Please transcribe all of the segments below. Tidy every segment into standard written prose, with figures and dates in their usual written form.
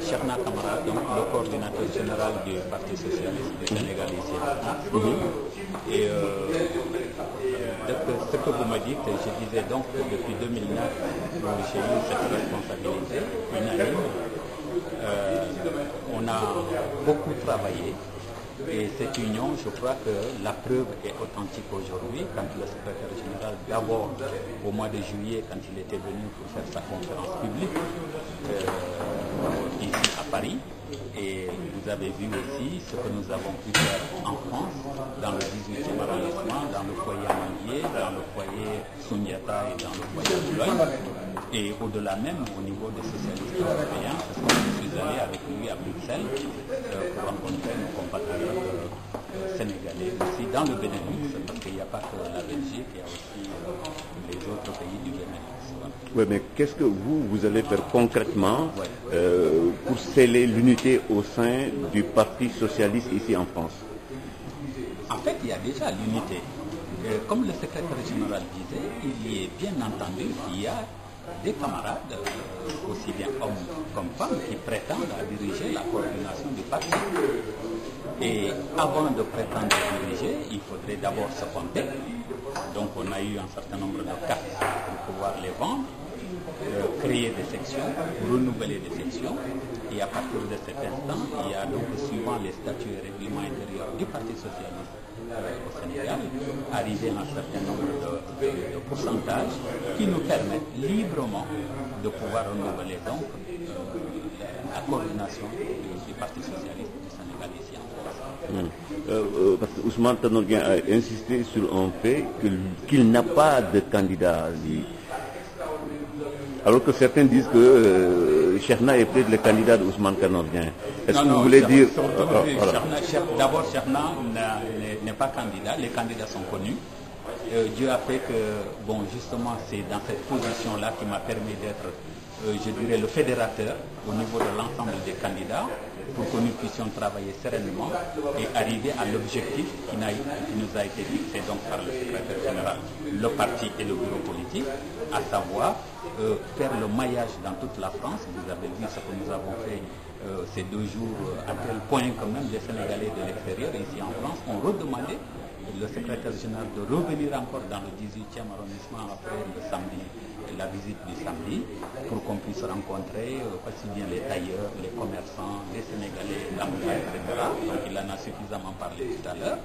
Cheikhna Kamara, donc le coordinateur général du Parti socialiste du Sénégal ici en France. Et ce que vous me dites, je disais donc que depuis 2009, j'ai eu cette responsabilité unanime. On a beaucoup travaillé. Et cette union, je crois que la preuve est authentique aujourd'hui, quand le secrétaire général, d'abord au mois de juillet, quand il était venu pour faire sa conférence publique ici à Paris, et vous avez vu aussi ce que nous avons pu faire en France, dans le 18e arrondissement, dans le foyer Amandier, dans le foyer Souniata et dans le foyer Boulogne, et au-delà même au niveau des socialistes européens, parce que je suis allé avec lui à Bruxelles pour rencontrer nos compatriotes sénégalais aussi dans le Benelux, parce qu'il n'y a pas que la Belgique, il y a aussi les autres pays du Benelux. Oui, mais qu'est-ce que vous allez faire concrètement pour sceller l'unité au sein du Parti socialiste ici en France? En fait, il y a déjà l'unité. Comme le secrétaire général disait, il y est bien entendu qu'il y a des camarades, aussi bien hommes comme femmes, qui prétendent à diriger la coordination du parti. Et avant de prétendre diriger, il faudrait d'abord se compter. Donc on a eu un certain nombre de cartes pour pouvoir les vendre, créer des sections, renouveler des sections. Et à partir de cet instant, il y a donc, suivant les statuts et règlements intérieurs du Parti socialiste au Sénégal, arriver à un certain nombre de pourcentages qui nous permettent librement de pouvoir renouveler donc la coordination du Parti socialiste du Sénégal ici en France. Parce que Ousmane Tanor Dieng a insisté sur un fait qu'il n'a pas de candidat. Alors que certains disent que Cheikhna est peut-être le candidat d'Ousmane Tanor Dieng. Est-ce que vous voulez dire... D'abord, Cheikhna n'est pas candidat. Les candidats sont connus. Dieu a fait que, bon, justement, c'est dans cette position-là qui m'a permis d'être, je dirais, le fédérateur au niveau de l'ensemble des candidats pour que nous puissions travailler sereinement et arriver à l'objectif qui nous a été fixé donc par le secrétaire général, le parti et le bureau politique, à savoir faire le maillage dans toute la France. Vous avez vu ce que nous avons fait ces 2 jours, à tel point que même les Sénégalais de l'extérieur ici en France ont redemandé le secrétaire général de revenir encore dans le 18e arrondissement après le samedi, la visite du samedi, pour qu'on puisse rencontrer aussi bien les tailleurs, les commerçants, les Sénégalais, l'Angleterre, etc. Donc il en a suffisamment parlé tout à l'heure.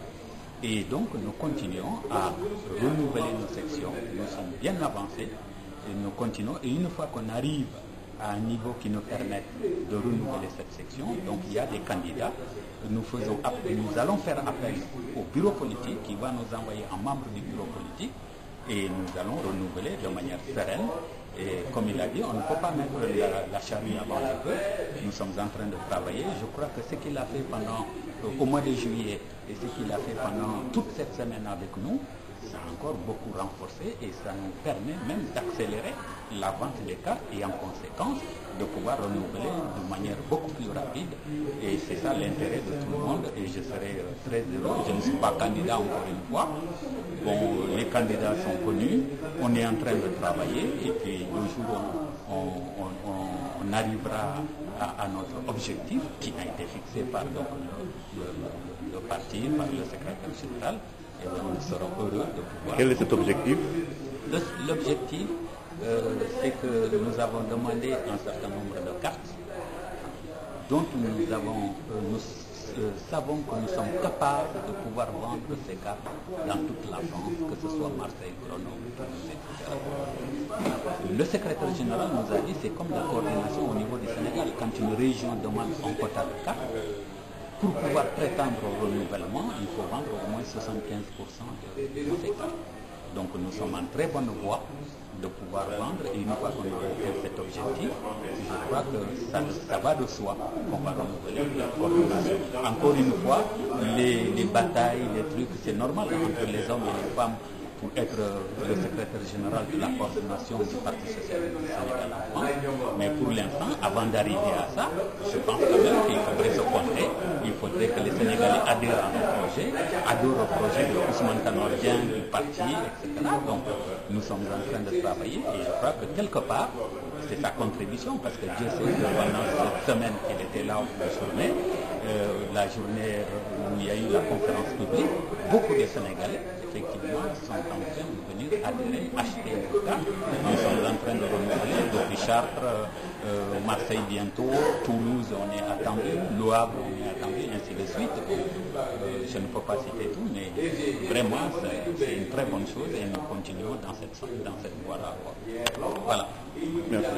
Et donc nous continuons à renouveler nos sections. Nous sommes bien avancés et nous continuons. Et une fois qu'on arrive à un niveau qui nous permette de renouveler cette section, donc il y a des candidats. Nous allons faire appel au bureau politique qui va nous envoyer un membre du bureau politique et nous allons renouveler de manière sereine. Et comme il a dit, on ne peut pas mettre la charrue avant le feu. Nous sommes en train de travailler. Je crois que ce qu'il a fait au mois de juillet et ce qu'il a fait pendant toute cette semaine avec nous, ça a encore beaucoup renforcé et ça nous permet même d'accélérer la vente des cartes et en conséquence de pouvoir renouveler de manière beaucoup plus rapide. Et c'est ça l'intérêt de tout le monde et je serai très heureux. Je ne suis pas candidat encore une fois. Bon, les candidats sont connus, on est en train de travailler et puis le jour où on arrivera à notre objectif qui a été fixé par donc, le parti, par le secrétaire général, et bien, nous serons heureux de pouvoir... Quel est cet objectif? L'objectif, c'est que nous avons demandé un certain nombre de cartes dont nous savons que nous sommes capables de pouvoir vendre ces cartes dans toute la France, que ce soit Marseille, Grenoble, Toulouse, etc. Le secrétaire général nous a dit que c'est comme la coordination au niveau du Sénégal. Quand une région demande un quota de cartes, pour pouvoir prétendre au renouvellement, il faut vendre au moins 75% de ces cartes. Donc nous sommes en très bonne voie de pouvoir vendre et une fois qu'on aura atteint cet objectif, je crois que ça va de soi qu'on va renouveler la coordination. Encore une fois, les batailles, les trucs, c'est normal entre les hommes et les femmes pour être le secrétaire général de la coordination du Parti socialiste du Sénégal en France. Mais pour l'instant, avant d'arriver à ça, je pense quand même qu'il faudrait se compter. Il faudrait que les Sénégalais adhèrent à nos projets, adhèrent au projet de Ousmane Tanor Dieng, du parti, etc. Donc nous sommes en train de travailler et je crois que quelque part, c'est sa contribution, parce que Dieu sait que pendant cette semaine qu'il était là la journée où il y a eu la conférence publique, beaucoup de Sénégalais, effectivement, sont en train de venir adhérer, acheter le cas. Nous sommes en train de renouveler depuis Chartres, Marseille bientôt, Toulouse on est attendu, Le Havre on est attendu, ainsi de suite. Je ne peux pas citer tout, mais vraiment c'est une très bonne chose et nous continuons dans cette voie-là. Voilà. Merci.